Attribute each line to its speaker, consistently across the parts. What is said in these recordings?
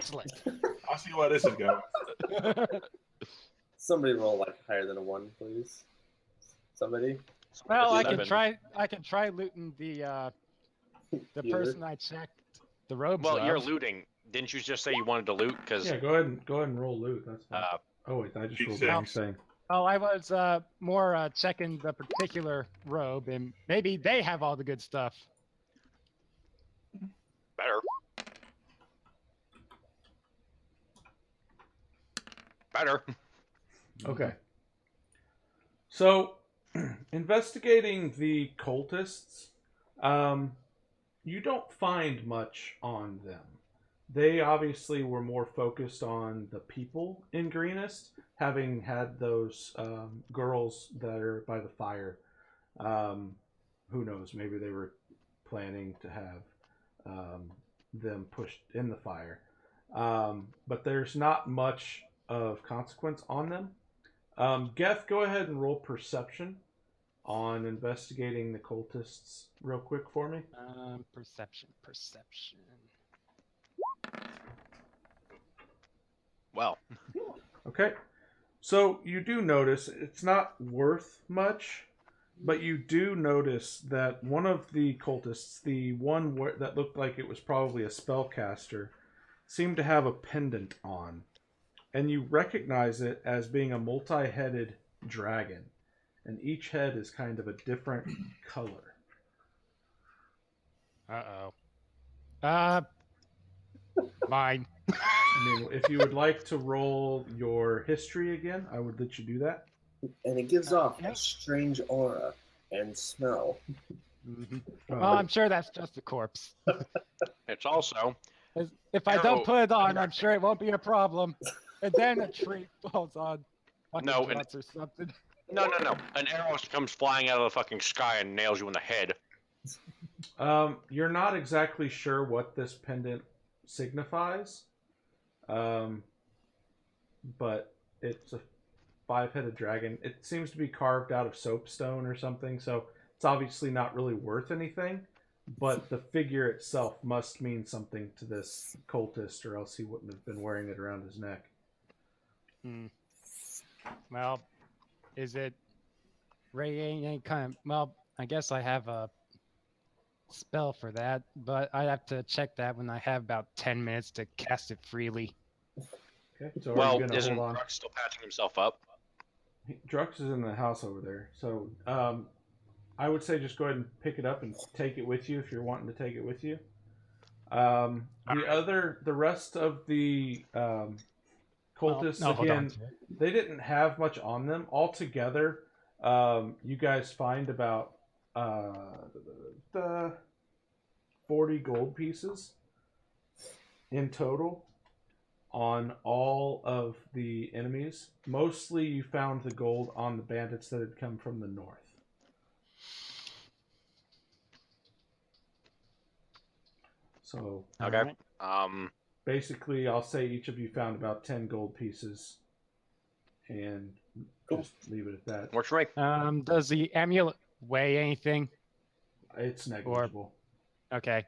Speaker 1: Excellent.
Speaker 2: I see where this is going.
Speaker 3: Somebody roll like higher than a 1, please. Somebody.
Speaker 1: Well, I
Speaker 4: Seven.
Speaker 1: can try. I can try looting the
Speaker 3: Either.
Speaker 1: person I checked the robes
Speaker 4: Well,
Speaker 1: of.
Speaker 4: you're looting. Didn't you just say you wanted to loot? Because
Speaker 5: Yeah, go ahead and roll loot. That's fine. Oh wait, I just
Speaker 2: Keep
Speaker 5: rolled
Speaker 2: saying.
Speaker 5: anything.
Speaker 1: Oh, I was more checking the particular robe, and maybe they have all the good stuff.
Speaker 4: better. Better.
Speaker 5: Okay. So, investigating the cultists, you don't find much on them. They obviously were more focused on the people in Greenest, having had those girls that are by the fire. Who knows? Maybe they were planning to have them pushed in the fire. But there's not much of consequence on them. Geth, go ahead and roll perception on investigating the cultists real quick for me.
Speaker 1: Perception.
Speaker 4: Well,
Speaker 5: Okay. So you do notice it's not worth much, but you do notice that one of the cultists, the one that looked like it was probably a spellcaster, seemed to have a pendant on. And you recognize it as being a multi-headed dragon. And each head is kind of a different color.
Speaker 1: Mine.
Speaker 5: I mean, if you would like to roll your history again, I would let you do that.
Speaker 3: And it gives off
Speaker 1: yeah.
Speaker 3: a strange aura and smell.
Speaker 1: Mm-hmm. Well, I'm sure that's just a corpse.
Speaker 4: it's also
Speaker 1: If I
Speaker 4: Arrow.
Speaker 1: don't put it on, I'm sure it won't be a problem. And then a tree falls on.
Speaker 4: No,
Speaker 1: Or something.
Speaker 4: no. An arrow comes flying out of the fucking sky and nails you in the head.
Speaker 5: You're not exactly sure what this pendant signifies, but it's a 5-headed dragon. It seems to be carved out of soapstone or something, so it's obviously not really worth anything, but the figure itself must mean something to this cultist, or else he wouldn't have been wearing it around his neck.
Speaker 1: Well, is it any kind of... Well, I guess I have a spell for that, but I have to check that when I have about 10 minutes to cast it freely.
Speaker 5: Okay, so are
Speaker 4: Well,
Speaker 5: you gonna
Speaker 4: isn't
Speaker 5: hold on?
Speaker 4: Drux still patching himself up?
Speaker 5: Drux is in the house over there, so I would say just go ahead and pick it up and take it with you if you're wanting to take it with you. The rest of the cultists, again, they didn't have much on them. Altogether, you guys find about 40 gold pieces in total on all of the enemies. Mostly you found the gold on the bandits that had come from the north. So
Speaker 4: Okay.
Speaker 5: basically, I'll say each of you found about 10 gold pieces, and just leave it at that.
Speaker 4: Works for me.
Speaker 1: Does the amulet weigh anything?
Speaker 5: It's negligible.
Speaker 1: Okay.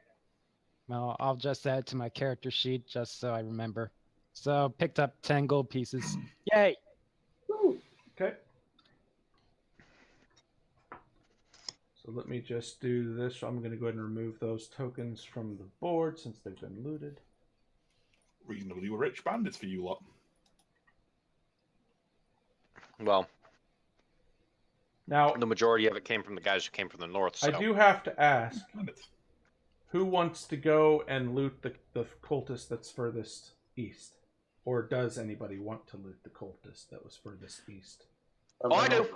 Speaker 1: Well, I'll just add it to my character sheet just so I remember. So, picked up 10 gold pieces. Yay!
Speaker 5: Okay. So let me just do this. I'm going to go ahead and remove those tokens from the board since they've been looted.
Speaker 2: Reasonably rich bandits for you lot.
Speaker 4: Well,
Speaker 5: now
Speaker 4: the majority of it came from the guys who came from the north. So.
Speaker 5: I do have to ask, who wants to go and loot the cultist that's furthest east? Or does anybody want to loot the cultist that was furthest east?
Speaker 4: I do.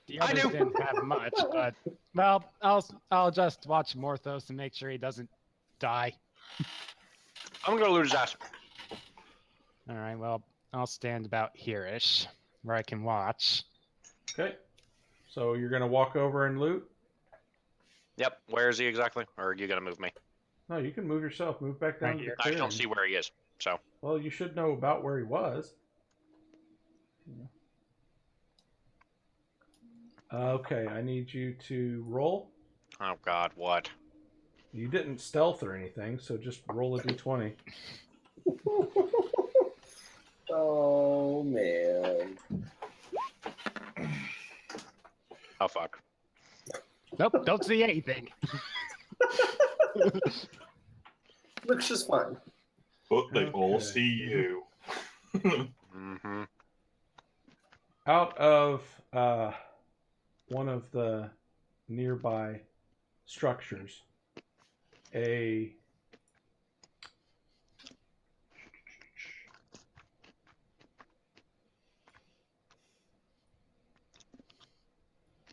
Speaker 1: The others didn't have much, but well, I'll just watch Morthos and make sure he doesn't die.
Speaker 4: I'm gonna loot his ass.
Speaker 1: All right, well, I'll stand about here-ish, where I can watch.
Speaker 5: Okay. So you're gonna walk over and loot?
Speaker 4: Yep. Where is he exactly? Or are you gonna move me?
Speaker 5: No, you can move yourself. Move back down to the
Speaker 4: I
Speaker 5: clearing.
Speaker 4: don't see where he is. So.
Speaker 5: Well, you should know about where he was. Okay, I need you to roll.
Speaker 4: Oh God, what?
Speaker 5: You didn't stealth or anything, so just roll a d20.
Speaker 3: Oh man.
Speaker 4: Oh fuck.
Speaker 1: Nope, don't see anything.
Speaker 3: Looks just fine.
Speaker 2: But they all
Speaker 5: Okay.
Speaker 2: see you.
Speaker 4: Mm-hmm.
Speaker 5: Out of one of the nearby structures, a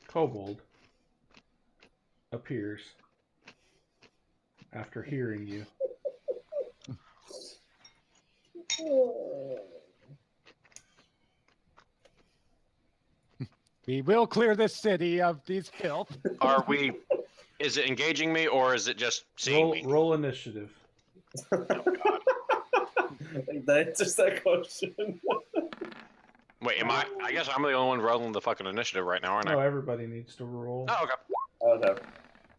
Speaker 5: kobold appears after hearing you.
Speaker 1: We will clear this city of these filth.
Speaker 4: Are we? Is it engaging me or is it just seeing me?
Speaker 5: Roll initiative.
Speaker 4: Oh god.
Speaker 3: That answers that question.
Speaker 4: Wait, am I? I guess I'm the only one rolling the fucking initiative right now, aren't I?
Speaker 5: No, everybody needs to roll.
Speaker 4: Oh, okay.
Speaker 3: Oh no.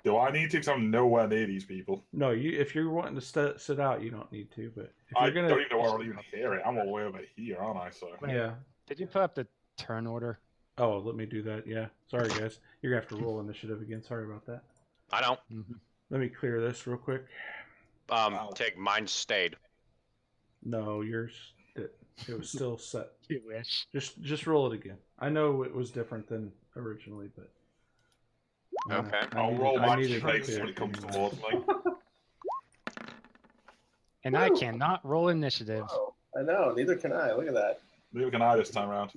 Speaker 2: Do I need to? Because I'm nowhere near these people.
Speaker 5: No, if you're wanting to sit out, you don't need to. But if
Speaker 2: I
Speaker 5: you're gonna,
Speaker 2: don't even know where I'll even hear it. I'm all the way over here, aren't I? So
Speaker 5: yeah.
Speaker 1: Did you put up the turn order?
Speaker 5: Oh, let me do that. Yeah. Sorry, guys. You're gonna have to roll initiative again. Sorry about that.
Speaker 4: I don't.
Speaker 1: Mm-hmm.
Speaker 5: Let me clear this real quick.
Speaker 2: Wow.
Speaker 4: Take mine stayed.
Speaker 5: No, yours. It was still set.
Speaker 1: You wish.
Speaker 5: Just roll it again. I know it was different than originally, but
Speaker 4: Okay.
Speaker 2: I'll roll my
Speaker 5: needed
Speaker 2: face
Speaker 5: clear
Speaker 2: when it comes
Speaker 5: anyway.
Speaker 2: towards me.
Speaker 1: And I cannot roll initiative.
Speaker 3: Oh, I know. Neither can I. Look at that.
Speaker 2: Neither can I this time around.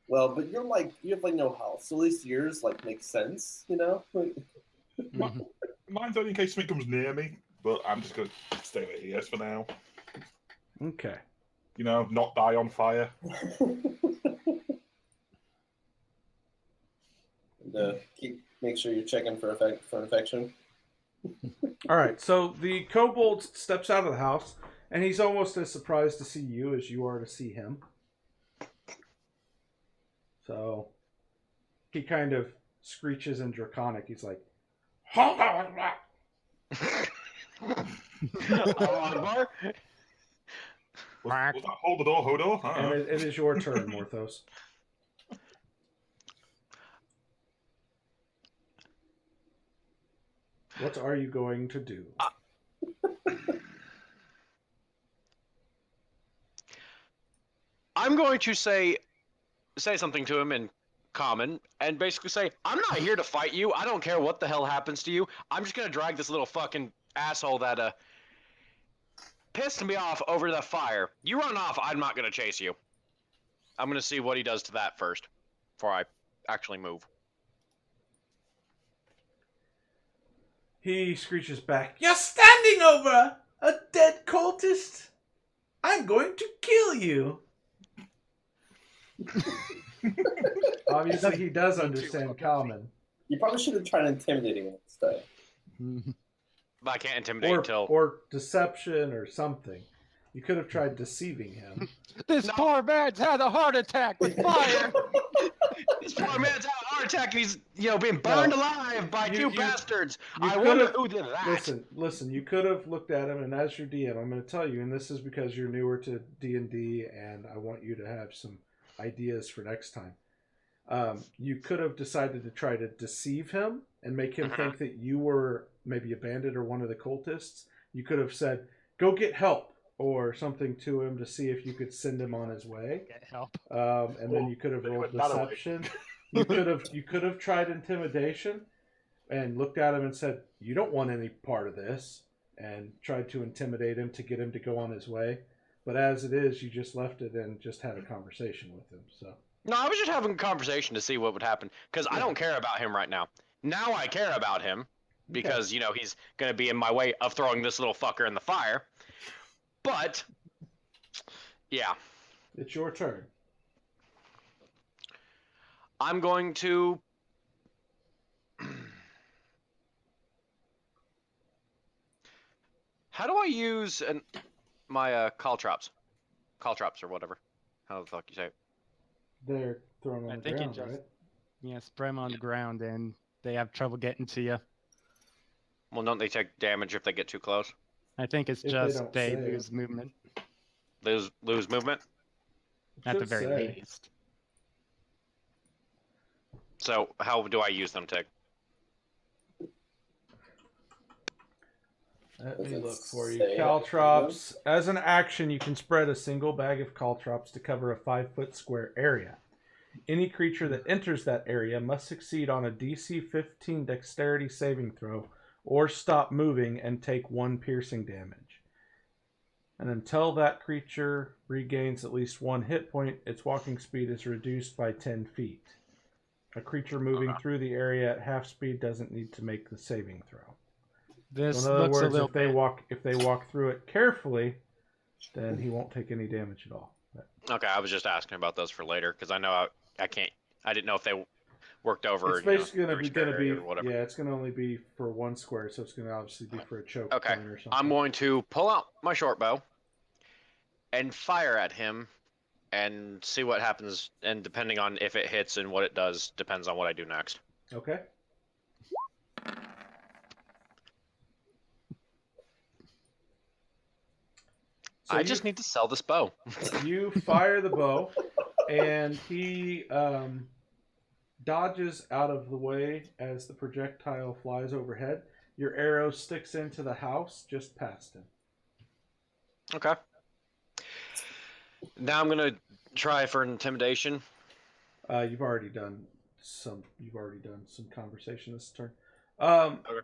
Speaker 3: Well, but you're like you have like no health, so at least yours like makes sense, you know.
Speaker 1: Mhm.
Speaker 2: Mine's only in case something comes near me, but I'm just gonna stay over here for now.
Speaker 5: Okay.
Speaker 2: You know, not die on fire.
Speaker 3: And, make sure you're checking for infection.
Speaker 5: All right. So the kobold steps out of the house, and he's almost as surprised to see you as you are to see him. So he kind of screeches in Draconic. He's like, "Hold on!"
Speaker 4: Bar?
Speaker 2: Was that hold the door, Hodor?
Speaker 5: And it is your turn, Morthos. What are you going to do?
Speaker 4: I'm going to say something to him in common and basically say, I'm not here to fight you. I don't care what the hell happens to you. I'm just gonna drag this little fucking asshole that pissed me off over the fire. You run off, I'm not gonna chase you. I'm gonna see what he does to that first before I actually move.
Speaker 5: He screeches back, "You're standing over a dead cultist! I'm going to kill you!" Obviously, he does understand common.
Speaker 3: You probably should have tried intimidating him instead.
Speaker 4: But I can't intimidate until
Speaker 5: Or deception or something. You could have tried deceiving him.
Speaker 1: This poor man's had a heart attack with fire.
Speaker 4: this poor man's had a heart attack and he's being burned alive by two bastards. I wonder who did that.
Speaker 5: Listen. You could have looked at him, and as your DM, I'm going to tell you, and this is because you're newer to D&D, and I want you to have some ideas for next time. You could have decided to try to deceive him and make him think that you were maybe a bandit or one of the cultists. You could have said, "Go get help," or something to him to see if you could send him on his way.
Speaker 1: Get help.
Speaker 5: And then you could have rolled deception. you could have tried intimidation and looked at him and said, "You don't want any part of this," and tried to intimidate him to get him to go on his way. But as it is, you just left it and just had a conversation with him. So
Speaker 4: No, I was just having a conversation to see what would happen because I don't care about him right now. Now I care about him because he's going to be in my way of throwing this little fucker in the fire. But yeah,
Speaker 5: it's your turn.
Speaker 4: I'm going to how do I use my caltrops or whatever? How the fuck you say it?
Speaker 5: They're thrown on
Speaker 1: I
Speaker 5: the
Speaker 1: think
Speaker 5: ground,
Speaker 1: you just
Speaker 5: right?
Speaker 1: spray them on the ground and they have trouble getting to you.
Speaker 4: Well, don't they take damage if they get too close?
Speaker 1: I think it's
Speaker 5: If they
Speaker 1: just
Speaker 5: don't
Speaker 1: they
Speaker 5: save.
Speaker 1: lose movement
Speaker 4: Lose movement.
Speaker 5: It
Speaker 1: at the
Speaker 5: should
Speaker 1: very
Speaker 5: say.
Speaker 1: least.
Speaker 4: So how do I use them, Tig?
Speaker 5: Let
Speaker 3: Does
Speaker 5: me
Speaker 3: it
Speaker 5: look for you.
Speaker 3: say
Speaker 5: Caltrops. As an action, you can spread a single bag of caltrops to cover a 5-foot square area. Any creature that enters that area must succeed on a DC 15 dexterity saving throw or stop moving and take 1 piercing damage. And until that creature regains at least 1 hit point, its walking speed is reduced by 10 feet. A creature moving through the area at half speed doesn't need to make the saving throw.
Speaker 1: This
Speaker 5: So in other
Speaker 1: looks a
Speaker 5: words,
Speaker 1: little
Speaker 5: if they walk through it carefully, then he won't take any damage at all. But
Speaker 4: Okay, I was just asking about those for later because I know I can't. I didn't know if they worked over.
Speaker 5: it's basically
Speaker 4: every
Speaker 5: going to
Speaker 4: square
Speaker 5: be
Speaker 4: area or whatever.
Speaker 5: yeah, it's going to only be for 1 square, so it's going to obviously be for a choke
Speaker 4: Okay,
Speaker 5: point or something.
Speaker 4: I'm going to pull out my short bow and fire at him and see what happens. And depending on if it hits and what it does, depends on what I do next.
Speaker 5: Okay. So
Speaker 4: I just need to sell this bow.
Speaker 5: you fire the bow, and he dodges out of the way as the projectile flies overhead. Your arrow sticks into the house just past him.
Speaker 4: Okay. Now I'm gonna try for intimidation.
Speaker 5: You've already done some conversation this turn. Okay.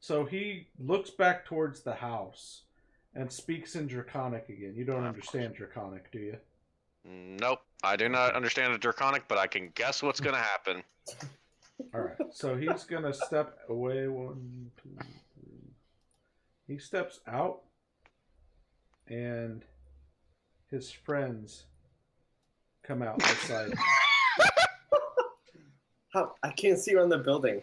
Speaker 5: So he looks back towards the house and speaks in Draconic again. You don't understand Draconic, do you?
Speaker 4: Nope, I do not understand the Draconic, but I can guess what's gonna happen.
Speaker 5: All right. So he's gonna step away. 1, 2, 3. He steps out, and his friends come out beside him.
Speaker 3: How? I can't see around the building.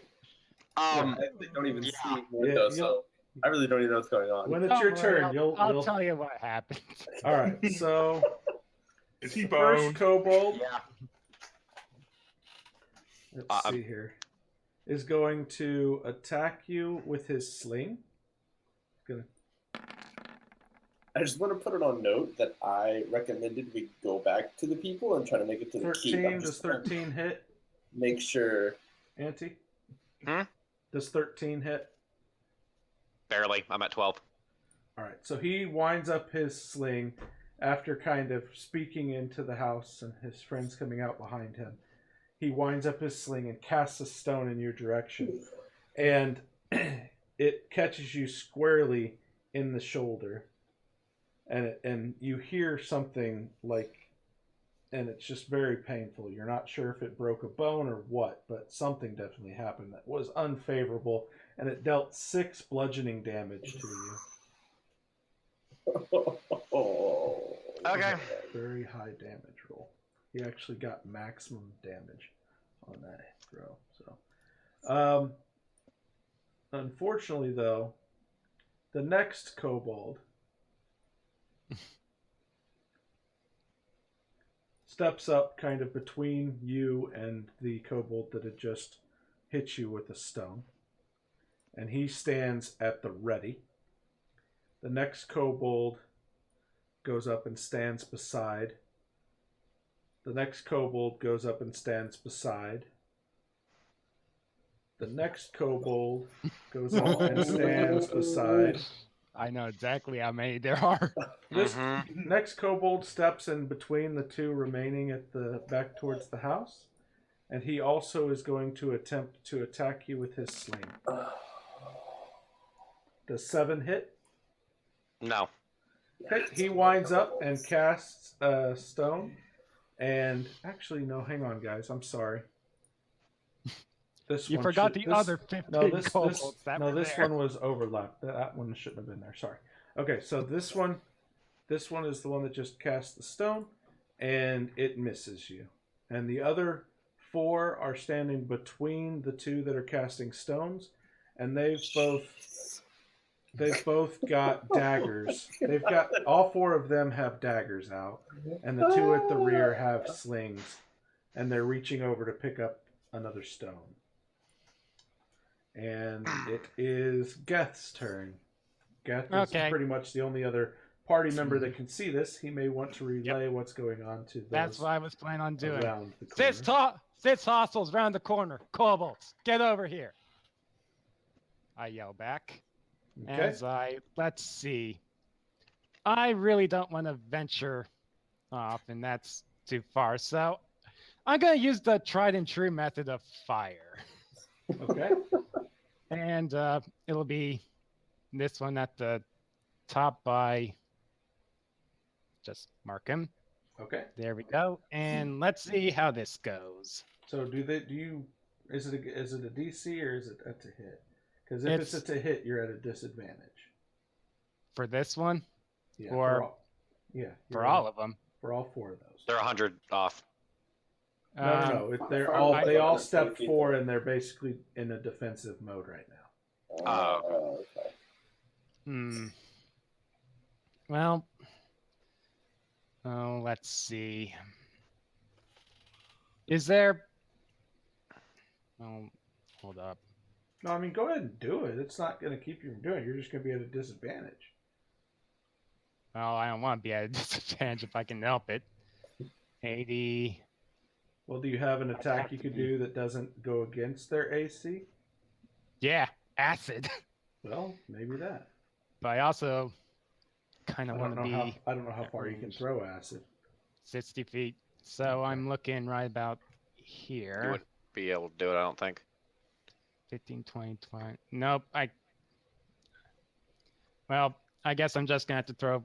Speaker 4: Um,
Speaker 3: They don't even
Speaker 4: yeah.
Speaker 3: see windows,
Speaker 5: Yeah,
Speaker 3: so I really don't even know what's going on.
Speaker 5: When it's
Speaker 1: Don't
Speaker 5: your
Speaker 1: worry,
Speaker 5: turn,
Speaker 1: I'll
Speaker 5: you'll.
Speaker 1: tell you what happened.
Speaker 5: All right. So
Speaker 2: Is he
Speaker 5: first
Speaker 2: boned?
Speaker 5: kobold.
Speaker 4: yeah.
Speaker 5: Let's see here. Is going to attack you with his sling. Gonna.
Speaker 3: I just want to put it on note that I recommended we go back to the people and try to make it to the keep.
Speaker 5: 13. Does 13 hit?
Speaker 3: Make sure.
Speaker 5: Auntie?
Speaker 4: Hmm?
Speaker 5: Does 13 hit?
Speaker 4: Barely. I'm at 12.
Speaker 5: All right. So he winds up his sling after kind of speaking into the house and his friends coming out behind him. He winds up his sling and casts a stone in your direction. And it catches you squarely in the shoulder. And you hear something like, and it's just very painful. You're not sure if it broke a bone or what, but something definitely happened that was unfavorable, and it dealt 6 bludgeoning damage to you.
Speaker 4: Okay.
Speaker 5: Very high damage roll. He actually got maximum damage on that throw. So, unfortunately, though, the next kobold steps up kind of between you and the kobold that had just hit you with a stone. And he stands at the ready. The next kobold goes up and stands beside. The next kobold goes up and stands beside. The next kobold goes up and stands beside.
Speaker 1: I know exactly how many there are.
Speaker 5: This next kobold steps in between the 2 remaining at the back towards the house, and he also is going to attempt to attack you with his sling. Does 7 hit?
Speaker 4: No.
Speaker 5: Okay, he winds up and casts a stone, and actually, no, hang on, guys, I'm sorry. This
Speaker 1: You
Speaker 5: one
Speaker 1: forgot
Speaker 5: should-
Speaker 1: the
Speaker 5: this-
Speaker 1: other 15
Speaker 5: No, this
Speaker 1: kobolds that were
Speaker 5: this
Speaker 1: there.
Speaker 5: one was overlapped. That one shouldn't have been there. Sorry. Okay, so this one is the one that just cast the stone, and it misses you. And the other 4 are standing between the 2 that are casting stones, and they've both got daggers. They've got all 4 of them have daggers out, and the 2 at the rear have slings, and they're reaching over to pick up another stone. And it is Geth's turn. Geth is
Speaker 1: Okay.
Speaker 5: pretty much the only other party member that can see this. He may want to relay what's going on to those
Speaker 1: That's what I was planning on doing.
Speaker 5: around the corner.
Speaker 1: Six hostiles round the corner. Kobolds, get over here. I yell back.
Speaker 5: Okay.
Speaker 1: Let's see. I really don't want to venture off, and that's too far. So I'm going to use the tried and true method of fire.
Speaker 5: Okay.
Speaker 1: And it'll be this one at the top by, just mark him.
Speaker 5: Okay.
Speaker 1: There we go. And let's see how this goes.
Speaker 5: So is it a DC or is it a to hit? Because if it's a to hit, you're at a disadvantage.
Speaker 1: For this one?
Speaker 5: Yeah.
Speaker 1: Or for all of them?
Speaker 5: For all 4 of those.
Speaker 4: They're 100 off.
Speaker 5: No. They all step 4 and they're basically in a defensive mode right now.
Speaker 3: Okay.
Speaker 1: Well, let's see. Is there... Oh, hold up.
Speaker 5: No, I mean, go ahead and do it. It's not going to keep you from doing it. You're just going to be at a disadvantage.
Speaker 1: Well, I don't want to be at a disadvantage if I can help it. 80...
Speaker 5: Well, do you have an attack you could do that doesn't go against their AC?
Speaker 1: Yeah, acid.
Speaker 5: Well, maybe that.
Speaker 1: But I also kind
Speaker 5: I
Speaker 1: of
Speaker 5: don't
Speaker 1: want to
Speaker 5: know
Speaker 1: be
Speaker 5: I don't know how far you can throw acid.
Speaker 1: 60 feet. So I'm looking right about
Speaker 4: You
Speaker 1: here.
Speaker 4: wouldn't be able to do it, I don't think.
Speaker 1: 15, 20, 20. Nope. Well, I guess I'm just going to have to throw...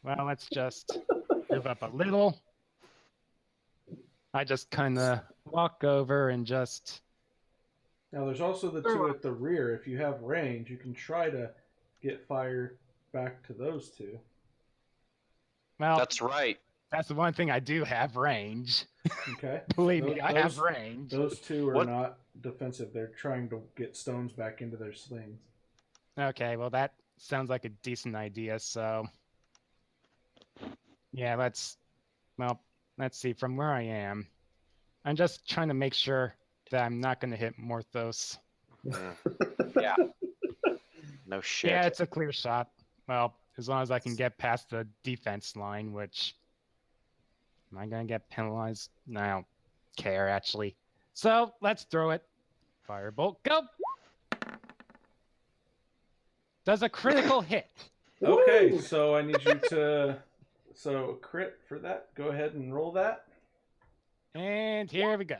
Speaker 1: well, let's just move up a little. I just kind of walk over and just...
Speaker 5: Now, there's also the 2 at the rear. If you have range, you can try to get fire back to those 2.
Speaker 1: Well,
Speaker 4: That's right.
Speaker 1: that's the one thing I do have, range.
Speaker 5: Okay.
Speaker 1: Believe me, I have range.
Speaker 5: Those 2 are
Speaker 4: What?
Speaker 5: not defensive. They're trying to get stones back into their slings.
Speaker 1: Okay, well, that sounds like a decent idea, so... Yeah, let's see, from where I am, I'm just trying to make sure that I'm not going to hit Morthos.
Speaker 4: Yeah. No shit.
Speaker 1: Yeah, it's a clear shot. Well, as long as I can get past the defense line, which... Am I going to get penalized? No, I don't care, actually. So, let's throw it. Firebolt, go! Does a critical hit.
Speaker 5: Okay, so I need you to... So, crit for that. Go ahead and roll that.
Speaker 1: And here we go.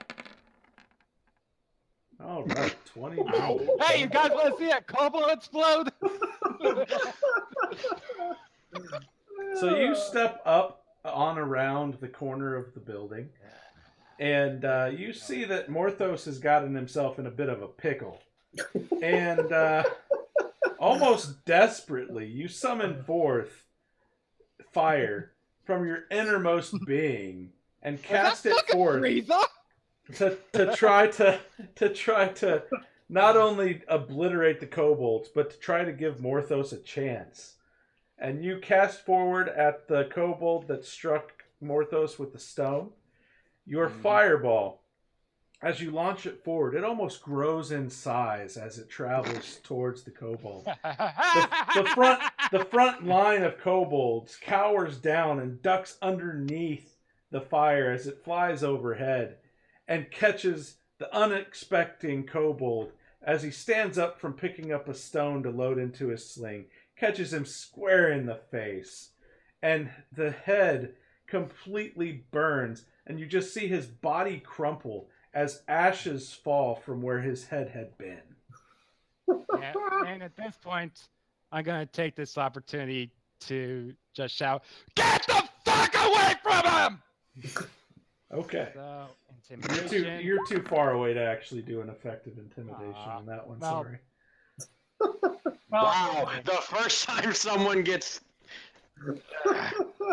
Speaker 5: All right, 20.
Speaker 1: Hey, you guys want to see a kobold explode?
Speaker 5: So you step up on around the corner of the building, and you see that Morthos has gotten himself in a bit of a pickle. And almost desperately, you summon forth fire from your innermost being and cast it forth to try to not only obliterate the kobolds, but to try to give Morthos a chance. And you cast forward at the kobold that struck Morthos with the stone. Your fireball, as you launch it forward, it almost grows in size as it travels towards the kobold. The front line of kobolds cowers down and ducks underneath the fire as it flies overhead and catches the unexpecting kobold as he stands up from picking up a stone to load into his sling, catches him square in the face, and the head completely burns, and you just see his body crumple as ashes fall from where his head had been.
Speaker 1: Yeah, and at this point, I'm going to take this opportunity to just shout, "Get the fuck away from him!"
Speaker 5: Okay.
Speaker 1: So, intimidation.
Speaker 5: You're too far away to actually do an effective intimidation on that one.
Speaker 1: well,
Speaker 5: Sorry.
Speaker 4: Wow, the first time someone gets...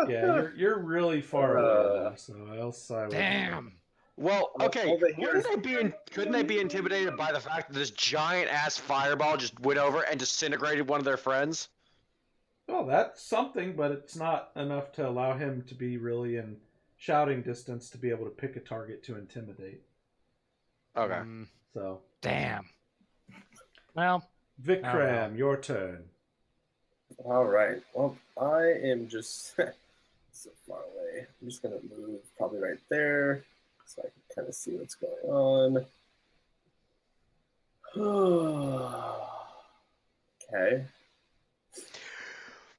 Speaker 5: Yeah, you're really far away now, so I'll side with you.
Speaker 1: Damn.
Speaker 4: Well, okay,
Speaker 3: All they hear
Speaker 4: couldn't they be intimidated by the fact that this giant-ass fireball just went over and disintegrated one of their friends?
Speaker 5: Well, that's something, but it's not enough to allow him to be really in shouting distance to be able to pick a target to intimidate.
Speaker 4: Okay.
Speaker 5: So,
Speaker 1: Damn. Well,
Speaker 5: Vikram, your turn.
Speaker 3: All right. Well, I am just so far away. I'm just gonna move probably right there, so I can kind of see what's going on. Okay.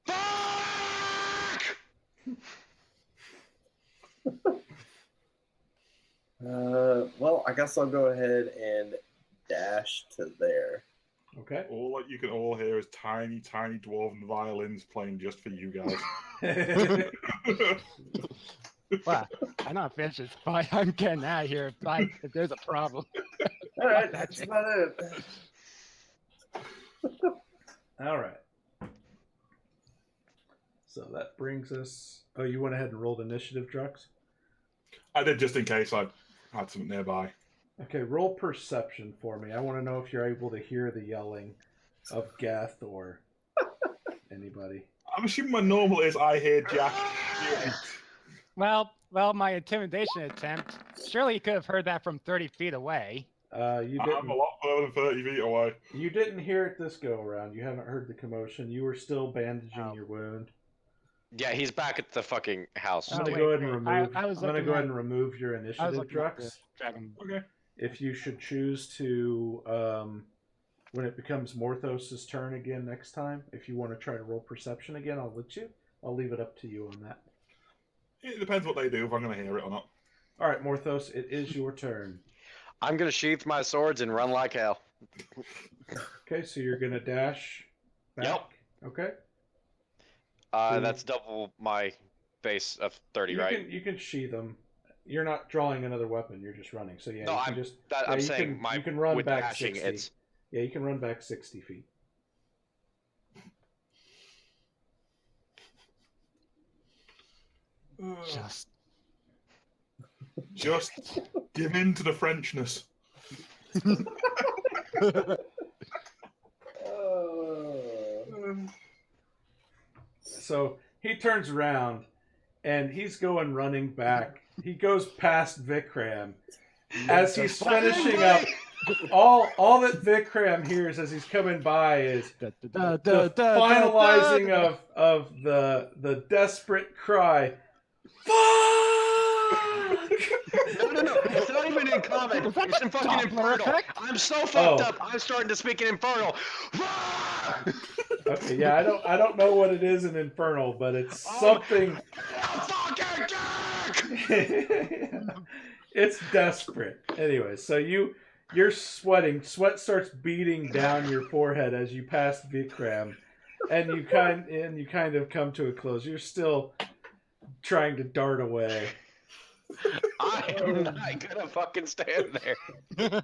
Speaker 4: Fuck!
Speaker 3: Well, I guess I'll go ahead and dash to there.
Speaker 5: Okay.
Speaker 2: All that you can all hear is tiny, tiny dwarven violins playing just for you guys.
Speaker 1: well, I'm not finished this fight. I'm getting out of here if there's a problem.
Speaker 3: All right, that's about it.
Speaker 5: All right. So that brings us. Oh, you went ahead and rolled initiative, Drux?
Speaker 2: I did just in case I had something nearby.
Speaker 5: Okay, roll perception for me. I want to know if you're able to hear the yelling of Geth or anybody.
Speaker 2: I'm assuming my normal is I hear Jack.
Speaker 1: Well, my intimidation attempt. Surely you could have heard that from 30 feet away.
Speaker 5: You
Speaker 2: I'm
Speaker 5: didn't.
Speaker 2: a lot further than 30 feet away.
Speaker 5: You didn't hear it this go around. You haven't heard the commotion. You were still bandaging
Speaker 1: Oh.
Speaker 5: your wound.
Speaker 4: Yeah, he's back at the fucking house.
Speaker 5: I'm gonna
Speaker 1: wait,
Speaker 5: go ahead and
Speaker 1: wait.
Speaker 5: remove.
Speaker 1: I was
Speaker 5: I'm gonna
Speaker 1: looking
Speaker 5: go ahead
Speaker 1: at-
Speaker 5: and remove your
Speaker 1: I was
Speaker 5: initiative,
Speaker 1: looking at the
Speaker 5: Drux.
Speaker 1: dragon.
Speaker 2: Okay.
Speaker 5: If you should choose to, when it becomes Morthos' turn again next time, if you want to try to roll perception again, I'll let you. I'll leave it up to you on that.
Speaker 2: It depends what they do, if I'm going to hear it or not.
Speaker 5: All right, Morthos, it is your turn.
Speaker 4: I'm gonna sheath my swords and run like hell.
Speaker 5: Okay, so you're gonna dash back.
Speaker 4: Yep.
Speaker 5: Okay.
Speaker 4: That's double my base of 30, right?
Speaker 5: You can sheath them. You're not drawing another weapon. You're just running. So yeah,
Speaker 4: No,
Speaker 5: you can
Speaker 4: I'm
Speaker 5: just.
Speaker 4: I'm
Speaker 5: you
Speaker 4: saying
Speaker 5: can,
Speaker 4: my
Speaker 5: you can run
Speaker 4: with
Speaker 5: back
Speaker 4: dashing,
Speaker 5: 60.
Speaker 4: it's
Speaker 5: Yeah, you can run back 60 feet.
Speaker 1: Just
Speaker 2: Give in to the Frenchness.
Speaker 5: So he turns around and he's going running back. He goes past Vikram. As he's finishing up, all that Vikram hears as he's coming by is the finalizing of the desperate cry. Fuck!
Speaker 4: No. It's not even in common. It's in fucking
Speaker 1: Doppler
Speaker 4: infernal.
Speaker 1: effect?
Speaker 4: I'm so fucked
Speaker 5: Oh.
Speaker 4: up. I'm starting to speak in infernal.
Speaker 5: Okay, yeah, I don't know what it is in Infernal, but it's something.
Speaker 4: Fucking dick!
Speaker 5: It's desperate. Anyway, so you're sweating. Sweat starts beating down your forehead as you pass Vikram, and you kind of come to a close. You're still trying to dart away.
Speaker 4: I am not gonna fucking stand there.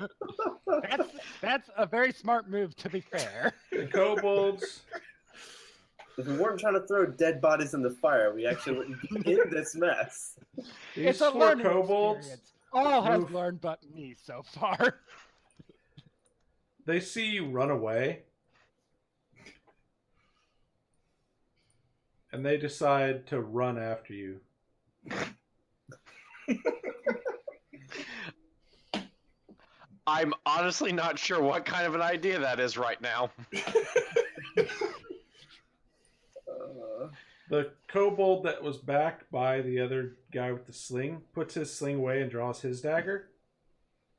Speaker 1: that's a very smart move, to be fair.
Speaker 5: The kobolds.
Speaker 3: If we weren't trying to throw dead bodies in the fire, we actually wouldn't be in this mess.
Speaker 5: These
Speaker 1: It's a
Speaker 5: four
Speaker 1: learning
Speaker 5: kobolds.
Speaker 1: experience. All has
Speaker 5: move-
Speaker 1: learned but me so far.
Speaker 5: They see you run away, and they decide to run after you.
Speaker 4: I'm honestly not sure what kind of an idea that is right now.
Speaker 5: The kobold that was back by the other guy with the sling puts his sling away and draws his dagger.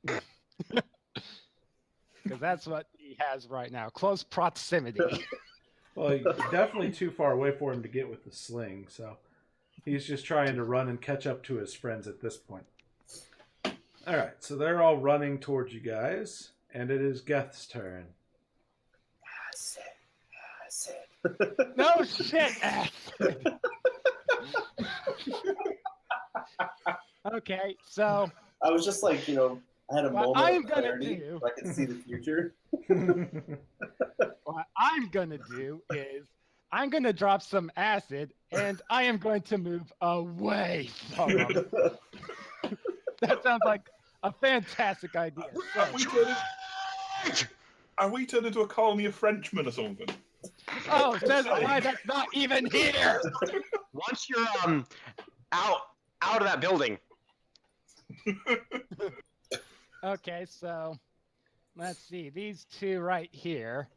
Speaker 1: Because that's what he has right now. Close proximity.
Speaker 5: Well, he's definitely too far away for him to get with the sling, so he's just trying to run and catch up to his friends at this point. All right, so they're all running towards you guys, and it is Geth's turn.
Speaker 1: No shit, ass. Okay, so
Speaker 3: I was just like, I had a
Speaker 1: What
Speaker 3: moment
Speaker 1: I'm
Speaker 3: of
Speaker 1: gonna
Speaker 3: clarity
Speaker 1: do-
Speaker 3: so I could see the future.
Speaker 1: what I'm gonna do is I'm gonna drop some acid and I am going to move away from him. That sounds like a fantastic idea.
Speaker 2: Are we turned into a colony of Frenchmen or something?
Speaker 1: Oh, says why that's not even here.
Speaker 4: Once you're out of that building,
Speaker 1: Okay, so let's see, these two right here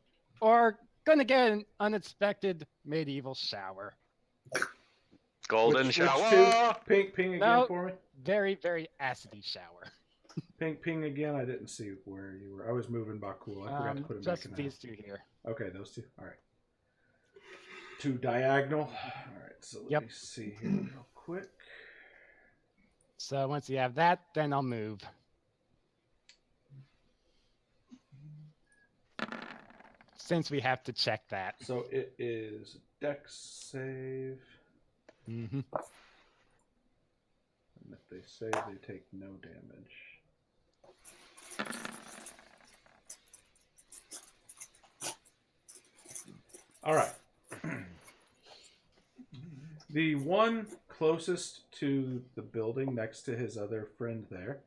Speaker 1: are gonna get an unexpected medieval shower.
Speaker 4: Golden
Speaker 5: Which
Speaker 4: shower.
Speaker 5: two? Ping again
Speaker 1: No.
Speaker 5: for me.
Speaker 1: Very, very acidy shower.
Speaker 5: Ping again. I didn't see where you were. I was moving Bakul. I forgot to put him back
Speaker 1: Just
Speaker 5: in the
Speaker 1: these
Speaker 5: house.
Speaker 1: two here.
Speaker 5: Okay, those two. All right. Two diagonal. All right. So let
Speaker 1: Yep.
Speaker 5: me see here real quick.
Speaker 1: So once you have that, then I'll move. Since we have to check that.
Speaker 5: So it is Dex save.
Speaker 1: Mm-hmm.
Speaker 5: And if they save, they take no damage. All right. The one closest to the building next to his other friend there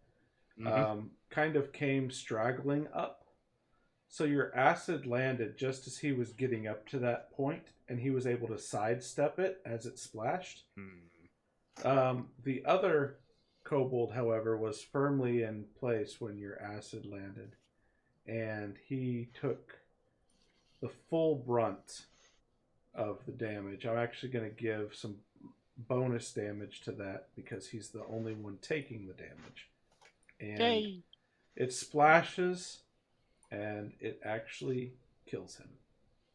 Speaker 5: kind of came straggling up. So your acid landed just as he was getting up to that point, and he was able to sidestep it as it splashed. The other kobold, however, was firmly in place when your acid landed, and he took the full brunt of the damage. I'm actually going to give some bonus damage to that because he's the only one taking the damage. And
Speaker 1: Yay!
Speaker 5: it splashes, and it actually kills him.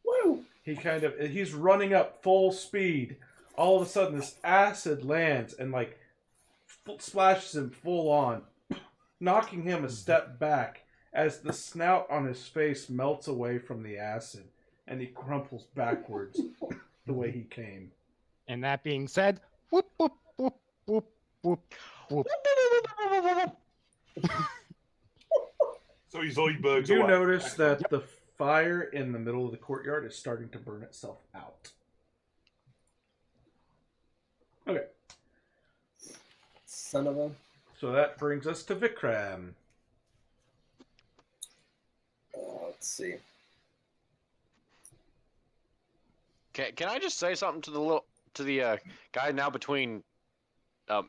Speaker 3: Woo!
Speaker 5: He's running up full speed. All of a sudden, this acid lands and splashes him full on, knocking him a step back as the snout on his face melts away from the acid, and he crumples backwards the way he came.
Speaker 1: And that being said, whoop, whoop, whoop, whoop, whoop, whoop.
Speaker 2: So he Zoidberg's
Speaker 5: You
Speaker 2: away.
Speaker 5: notice that the fire in the middle of the courtyard is starting to burn itself out. Okay.
Speaker 3: Son of a.
Speaker 5: So that brings us to Vikram.
Speaker 3: Let's see.
Speaker 4: Can I just say something to the guy now between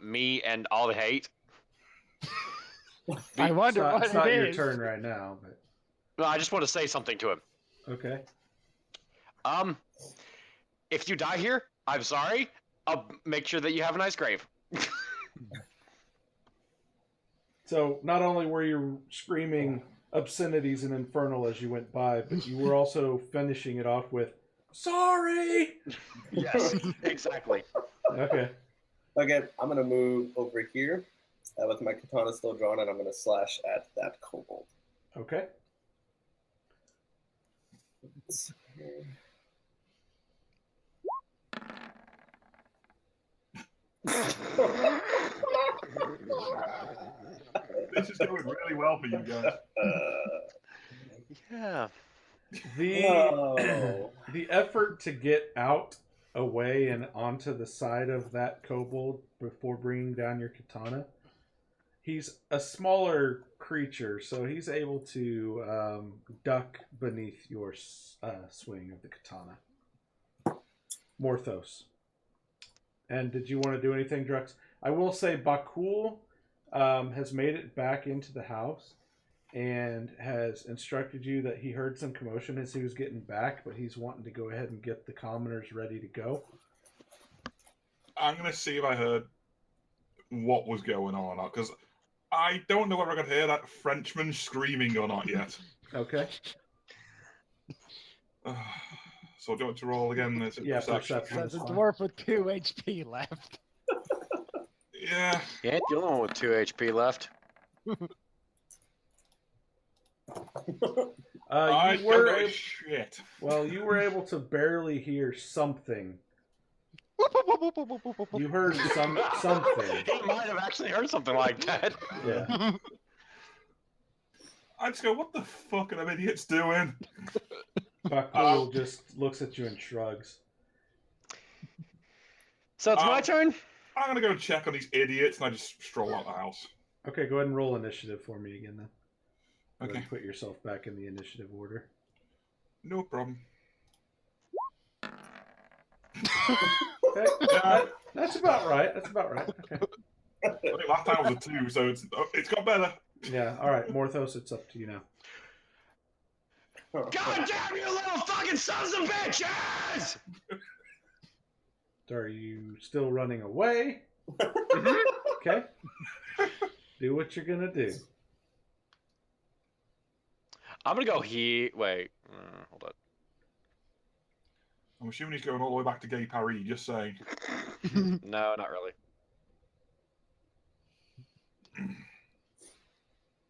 Speaker 4: me and all the hate?
Speaker 1: I wonder
Speaker 5: It's
Speaker 1: what
Speaker 5: not
Speaker 1: it
Speaker 5: your
Speaker 1: is.
Speaker 5: turn right now, but
Speaker 4: No, I just want to say something to him.
Speaker 5: okay.
Speaker 4: If you die here, I'm sorry. I'll make sure that you have a nice grave.
Speaker 5: So not only were you screaming obscenities and infernal as you went by, but you were also finishing it off with "Sorry."
Speaker 4: Yes, exactly.
Speaker 5: Okay.
Speaker 3: Okay, I'm gonna move over here with my katana still drawn, and I'm gonna slash at that kobold.
Speaker 5: Okay.
Speaker 3: Let's see.
Speaker 2: This is going really well for you guys.
Speaker 4: Yeah.
Speaker 5: The effort to get out, away, and onto the side of that kobold before bringing down your katana. He's a smaller creature, so he's able to duck beneath your swing of the katana. Morthos. And did you want to do anything, Drux? I will say Bakul has made it back into the house and has instructed you that he heard some commotion as he was getting back, but he's wanting to go ahead and get the commoners ready to go.
Speaker 2: I'm going to see if I heard what was going on, because I don't know whether I could hear that Frenchman screaming or not yet.
Speaker 5: Okay.
Speaker 2: So do you want to roll again?
Speaker 5: Yeah, perception.
Speaker 1: There's a dwarf with 2 HP left.
Speaker 2: Yeah.
Speaker 4: You ain't the only one with 2 HP left.
Speaker 2: I
Speaker 5: You were
Speaker 2: don't know
Speaker 5: able,
Speaker 2: shit.
Speaker 5: well, you were able to barely hear something. You heard something.
Speaker 4: He might have actually heard something like that.
Speaker 5: Yeah.
Speaker 2: I just go, what the fuck are them idiots doing?
Speaker 5: Bakul just looks at you and shrugs.
Speaker 4: So it's my turn?
Speaker 2: I'm going to go check on these idiots, and I just stroll out the house.
Speaker 5: Okay, go ahead and roll initiative for me again then. Go ahead
Speaker 2: Okay.
Speaker 5: and put yourself back in the initiative order.
Speaker 2: No problem.
Speaker 5: Okay. That's about right. That's about right. Okay.
Speaker 2: I think last time was a 2, so it's got better.
Speaker 5: Yeah, alright, Morthos, it's up to you now.
Speaker 4: God damn you little fucking sons of bitches!
Speaker 5: Are you still running away? Okay. Do what you're gonna do.
Speaker 4: I'm gonna go he. Wait. Hold on.
Speaker 2: I'm assuming he's going all the way back to Gay Paris, just saying.
Speaker 4: No, not really.